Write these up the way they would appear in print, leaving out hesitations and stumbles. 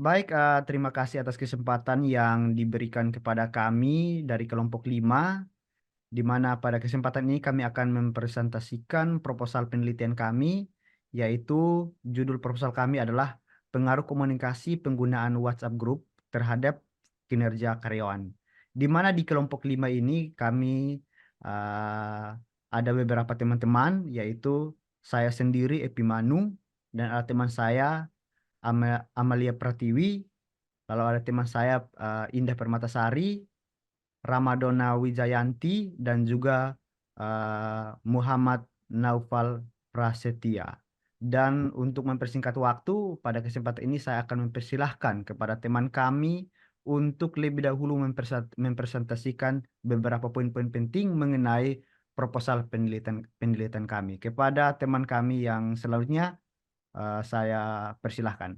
Baik, terima kasih atas kesempatan yang diberikan kepada kami dari kelompok 5, di mana pada kesempatan ini kami akan mempresentasikan proposal penelitian kami, yaitu judul proposal kami adalah pengaruh komunikasi penggunaan WhatsApp Group terhadap kinerja karyawan. Di mana di kelompok 5 ini kami uh, ada beberapa teman-teman, yaitu saya sendiri Epimanu, dan ada teman saya Amalia Pratiwi, lalu ada teman saya Indah Permatasari, Ramadona Wijayanti, dan juga Muhammad Naufal Prasetya. Dan untuk mempersingkat waktu, pada kesempatan ini saya akan mempersilahkan kepada teman kami untuk lebih dahulu mempresentasikan beberapa poin-poin penting mengenai proposal penelitian penelitian kami. Kepada teman kami yang selanjutnya, saya persilahkan.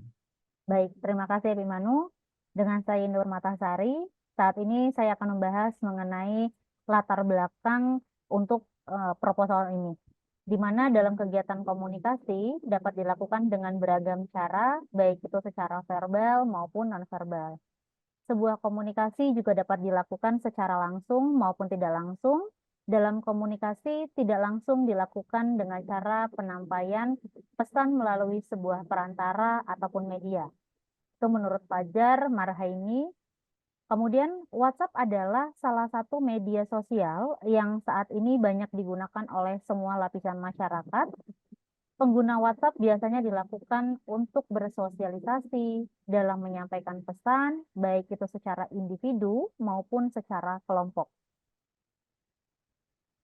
Baik, terima kasih Bimanu. Dengan saya Nur Matasari, saat ini saya akan membahas mengenai latar belakang untuk proposal ini, di mana dalam kegiatan komunikasi dapat dilakukan dengan beragam cara, baik itu secara verbal maupun nonverbal. Sebuah komunikasi juga dapat dilakukan secara langsung maupun tidak langsung. Dalam komunikasi tidak langsung dilakukan dengan cara penyampaian pesan melalui sebuah perantara ataupun media. Itu menurut Fajar Marhaini. Kemudian WhatsApp adalah salah satu media sosial yang saat ini banyak digunakan oleh semua lapisan masyarakat. Pengguna WhatsApp biasanya dilakukan untuk bersosialisasi dalam menyampaikan pesan, baik itu secara individu maupun secara kelompok.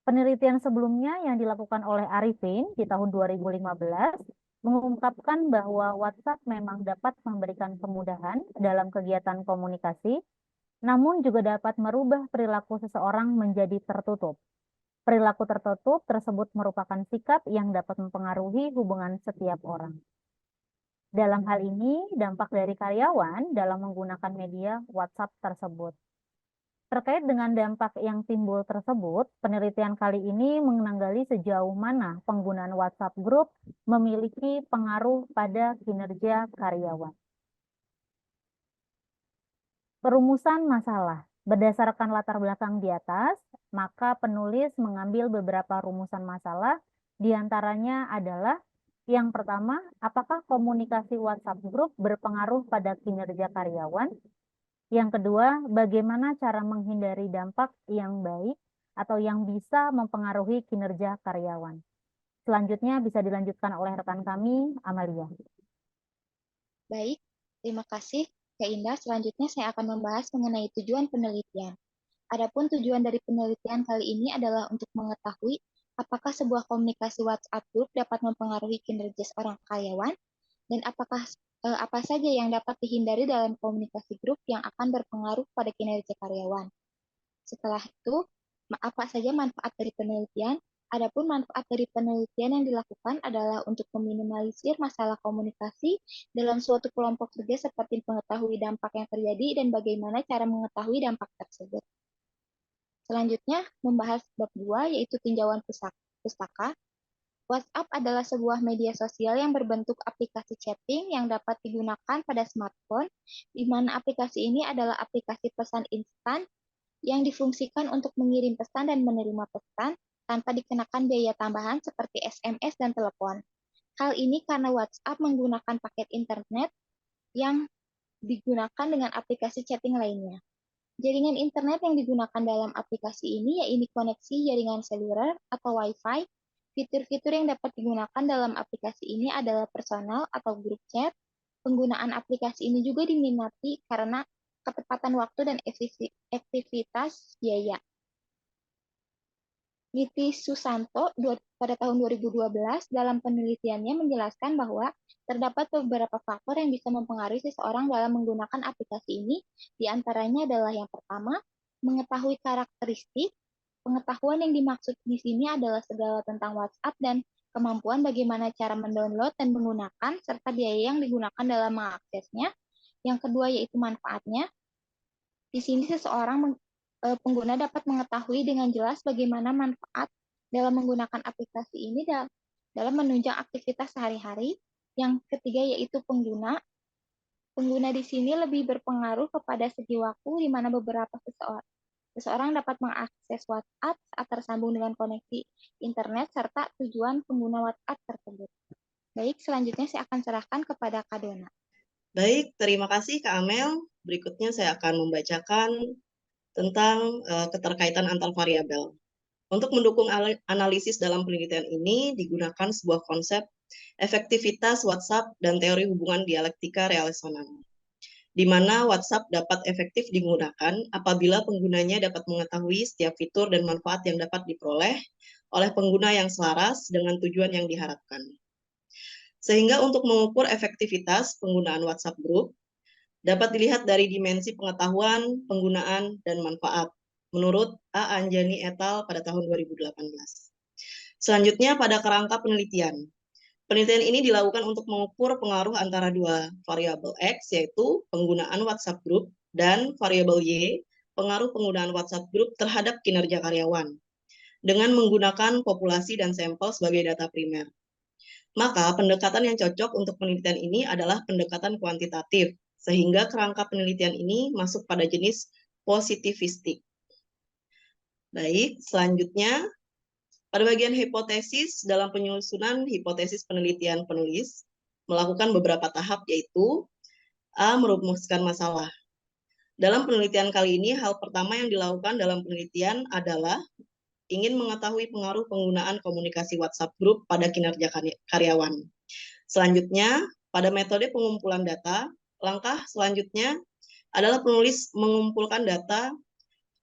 Penelitian sebelumnya yang dilakukan oleh Arifin di tahun 2015 mengungkapkan bahwa WhatsApp memang dapat memberikan kemudahan dalam kegiatan komunikasi, namun juga dapat merubah perilaku seseorang menjadi tertutup. Perilaku tertutup tersebut merupakan sikap yang dapat mempengaruhi hubungan setiap orang. Dalam hal ini, dampak dari karyawan dalam menggunakan media WhatsApp tersebut. Terkait dengan dampak yang timbul tersebut, penelitian kali ini menganggali sejauh mana penggunaan WhatsApp Group memiliki pengaruh pada kinerja karyawan. Perumusan masalah. Berdasarkan latar belakang di atas, maka penulis mengambil beberapa rumusan masalah, diantaranya adalah yang pertama, apakah komunikasi WhatsApp Group berpengaruh pada kinerja karyawan? Yang kedua, bagaimana cara menghindari dampak yang baik atau yang bisa mempengaruhi kinerja karyawan? Selanjutnya bisa dilanjutkan oleh rekan kami, Amalia. Baik, terima kasih Kak Indah. Selanjutnya saya akan membahas mengenai tujuan penelitian. Adapun tujuan dari penelitian kali ini adalah untuk mengetahui apakah sebuah komunikasi WhatsApp Group dapat mempengaruhi kinerja seorang karyawan dan apakah apa saja yang dapat dihindari dalam komunikasi grup yang akan berpengaruh pada kinerja karyawan. Setelah itu, apa saja manfaat dari penelitian? Adapun manfaat dari penelitian yang dilakukan adalah untuk meminimalisir masalah komunikasi dalam suatu kelompok kerja seperti mengetahui dampak yang terjadi dan bagaimana cara mengetahui dampak tersebut. Selanjutnya, membahas bab 2 yaitu tinjauan pustaka. WhatsApp adalah sebuah media sosial yang berbentuk aplikasi chatting yang dapat digunakan pada smartphone, di mana aplikasi ini adalah aplikasi pesan instan yang difungsikan untuk mengirim pesan dan menerima pesan tanpa dikenakan biaya tambahan seperti SMS dan telepon. Hal ini karena WhatsApp menggunakan paket internet yang digunakan dengan aplikasi chatting lainnya. Jaringan internet yang digunakan dalam aplikasi ini yaitu koneksi jaringan seluler atau Wi-Fi. Fitur-fitur yang dapat digunakan dalam aplikasi ini adalah personal atau grup chat. Penggunaan aplikasi ini juga diminati karena ketepatan waktu dan efektivitas biaya. Niti Susanto pada tahun 2012 dalam penelitiannya menjelaskan bahwa terdapat beberapa faktor yang bisa mempengaruhi seseorang dalam menggunakan aplikasi ini. Di antaranya adalah yang pertama, mengetahui karakteristik. Pengetahuan yang dimaksud di sini adalah segala tentang WhatsApp dan kemampuan bagaimana cara mendownload dan menggunakan, serta biaya yang digunakan dalam mengaksesnya. Yang kedua yaitu manfaatnya. Di sini pengguna dapat mengetahui dengan jelas bagaimana manfaat dalam menggunakan aplikasi ini dalam menunjang aktivitas sehari-hari. Yang ketiga yaitu pengguna Pengguna di sini lebih berpengaruh kepada segi waktu di mana beberapa seseorang dapat mengakses WhatsApp saat tersambung dengan koneksi internet serta tujuan pengguna WhatsApp tersebut. Baik, selanjutnya saya akan serahkan kepada Kak Dona. Baik, terima kasih Kak Amel. Berikutnya saya akan membacakan tentang keterkaitan antar variabel. Untuk mendukung analisis dalam penelitian ini digunakan sebuah konsep efektivitas WhatsApp dan teori hubungan dialektika relasional, di mana WhatsApp dapat efektif digunakan apabila penggunanya dapat mengetahui setiap fitur dan manfaat yang dapat diperoleh oleh pengguna yang selaras dengan tujuan yang diharapkan. Sehingga untuk mengukur efektivitas penggunaan WhatsApp Group, dapat dilihat dari dimensi pengetahuan, penggunaan, dan manfaat, menurut A. Anjani et al. Pada tahun 2018. Selanjutnya, pada kerangka penelitian. Penelitian ini dilakukan untuk mengukur pengaruh antara dua variabel X, yaitu penggunaan WhatsApp Group, dan variabel Y, pengaruh penggunaan WhatsApp Group terhadap kinerja karyawan, dengan menggunakan populasi dan sampel sebagai data primer. Maka pendekatan yang cocok untuk penelitian ini adalah pendekatan kuantitatif, sehingga kerangka penelitian ini masuk pada jenis positivistik. Baik, selanjutnya pada bagian hipotesis, dalam penyusunan hipotesis penelitian penulis melakukan beberapa tahap, yaitu A. Merumuskan masalah. Dalam penelitian kali ini, hal pertama yang dilakukan dalam penelitian adalah ingin mengetahui pengaruh penggunaan komunikasi WhatsApp Group pada kinerja karyawan. Selanjutnya, pada metode pengumpulan data, langkah selanjutnya adalah penulis mengumpulkan data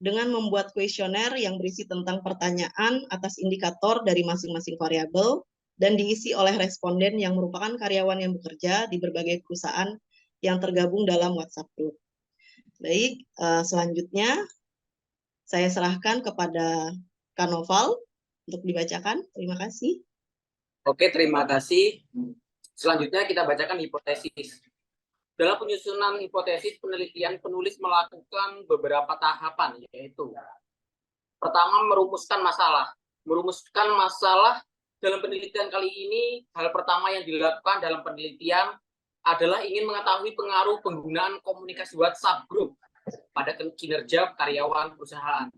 dengan membuat kuesioner yang berisi tentang pertanyaan atas indikator dari masing-masing variabel dan diisi oleh responden yang merupakan karyawan yang bekerja di berbagai perusahaan yang tergabung dalam WhatsApp Group. Baik, selanjutnya saya serahkan kepada Kak Noval untuk dibacakan. Terima kasih. Oke, terima kasih. Selanjutnya kita bacakan hipotesis. Dalam penyusunan hipotesis penelitian, penulis melakukan beberapa tahapan, yaitu pertama, merumuskan masalah. Merumuskan masalah dalam penelitian kali ini, hal pertama yang dilakukan dalam penelitian adalah ingin mengetahui pengaruh penggunaan komunikasi WhatsApp Group pada kinerja karyawan perusahaan.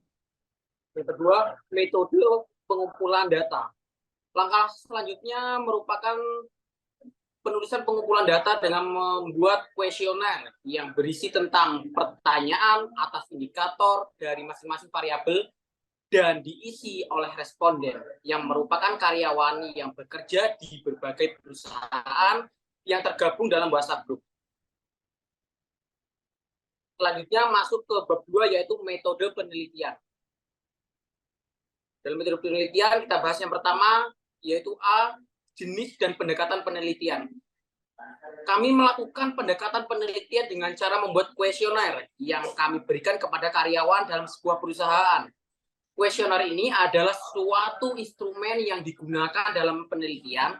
Yang kedua, metode pengumpulan data. Langkah selanjutnya merupakan penulisan pengumpulan data dengan membuat kuesioner yang berisi tentang pertanyaan atas indikator dari masing-masing variabel dan diisi oleh responden yang merupakan karyawan yang bekerja di berbagai perusahaan yang tergabung dalam WhatsApp Group. Selanjutnya masuk ke bab 2, yaitu metode penelitian. Dalam metode penelitian kita bahas yang pertama, yaitu A. Jenis dan pendekatan penelitian. Kami melakukan pendekatan penelitian dengan cara membuat kuesioner yang kami berikan kepada karyawan dalam sebuah perusahaan. Kuesioner ini adalah suatu instrumen yang digunakan dalam penelitian.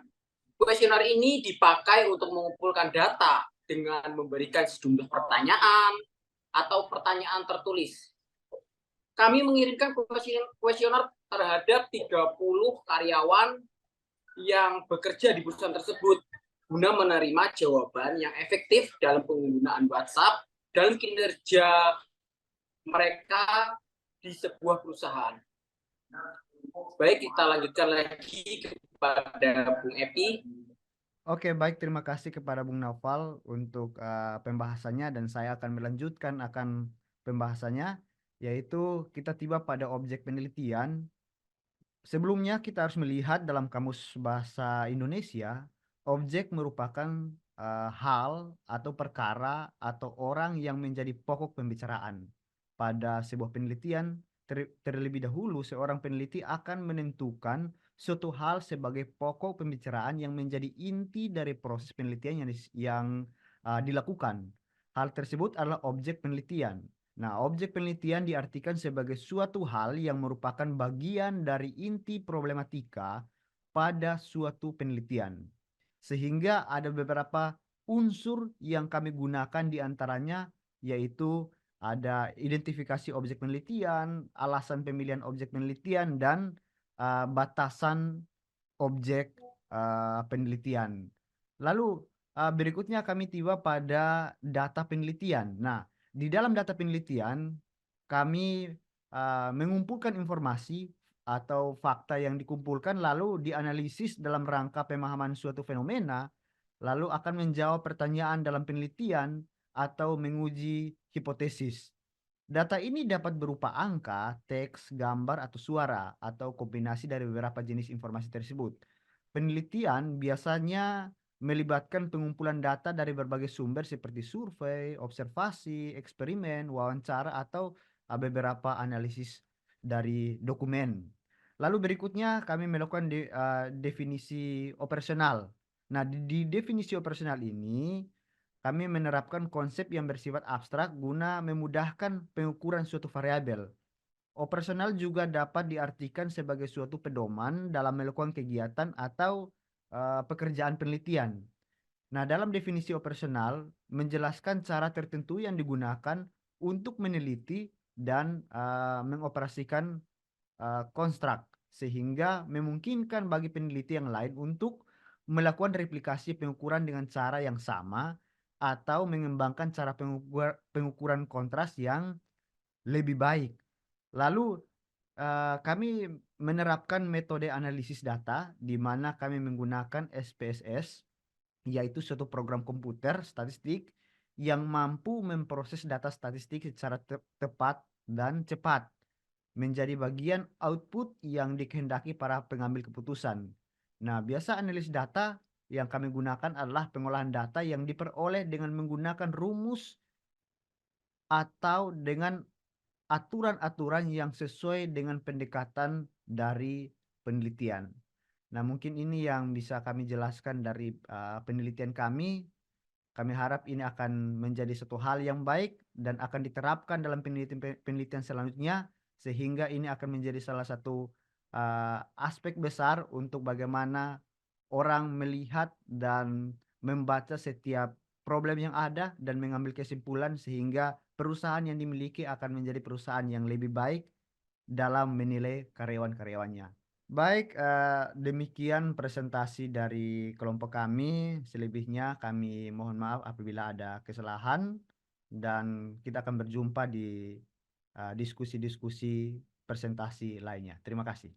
Kuesioner ini dipakai untuk mengumpulkan data dengan memberikan sejumlah pertanyaan atau pertanyaan tertulis. Kami mengirimkan kuesioner terhadap 30 karyawan yang bekerja di perusahaan tersebut guna menerima jawaban yang efektif dalam penggunaan WhatsApp dalam kinerja mereka di sebuah perusahaan. Baik, kita lanjutkan lagi kepada Bung Epi. Oke, baik. Terima kasih kepada Bung Naufal untuk pembahasannya, dan saya akan melanjutkan akan pembahasannya, yaitu kita tiba pada objek penelitian. Sebelumnya kita harus melihat dalam Kamus Bahasa Indonesia, objek merupakan hal atau perkara atau orang yang menjadi pokok pembicaraan. Pada sebuah penelitian, terlebih dahulu seorang peneliti akan menentukan suatu hal sebagai pokok pembicaraan yang menjadi inti dari proses penelitian yang dilakukan. Hal tersebut adalah objek penelitian. Nah, objek penelitian diartikan sebagai suatu hal yang merupakan bagian dari inti problematika pada suatu penelitian. Sehingga ada beberapa unsur yang kami gunakan diantaranya, yaitu ada identifikasi objek penelitian, alasan pemilihan objek penelitian, dan batasan objek penelitian. Lalu Berikutnya kami tiba pada data penelitian. Nah, di dalam data penelitian kami mengumpulkan informasi atau fakta yang dikumpulkan lalu dianalisis dalam rangka pemahaman suatu fenomena, lalu akan menjawab pertanyaan dalam penelitian atau menguji hipotesis. Data ini dapat berupa angka, teks, gambar, atau suara, atau kombinasi dari beberapa jenis informasi tersebut. Penelitian biasanya melibatkan pengumpulan data dari berbagai sumber seperti survei, observasi, eksperimen, wawancara, atau beberapa analisis dari dokumen. Lalu berikutnya kami melakukan definisi operasional. Nah, di definisi operasional ini kami menerapkan konsep yang bersifat abstrak guna memudahkan pengukuran suatu variabel. Operasional juga dapat diartikan sebagai suatu pedoman dalam melakukan kegiatan atau pekerjaan penelitian. Nah, dalam definisi operasional menjelaskan cara tertentu yang digunakan untuk meneliti dan mengoperasikan konstruk sehingga memungkinkan bagi peneliti yang lain untuk melakukan replikasi pengukuran dengan cara yang sama atau mengembangkan cara pengukuran kontras yang lebih baik. Lalu kami menerapkan metode analisis data di mana kami menggunakan SPSS, yaitu suatu program komputer statistik yang mampu memproses data statistik secara tepat dan cepat menjadi bagian output yang dikehendaki para pengambil keputusan. Nah, biasa analis data yang kami gunakan adalah pengolahan data yang diperoleh dengan menggunakan rumus atau dengan aturan-aturan yang sesuai dengan pendekatan dari penelitian. Nah, mungkin ini yang bisa kami jelaskan dari penelitian kami. Kami harap ini akan menjadi satu hal yang baik dan akan diterapkan dalam penelitian selanjutnya, sehingga ini akan menjadi salah satu aspek besar untuk bagaimana orang melihat dan membaca setiap problem yang ada dan mengambil kesimpulan sehingga perusahaan yang dimiliki akan menjadi perusahaan yang lebih baik dalam menilai karyawan-karyawannya. Baik, demikian presentasi dari kelompok kami. Selebihnya kami mohon maaf apabila ada kesalahan dan kita akan berjumpa di diskusi-diskusi presentasi lainnya. Terima kasih.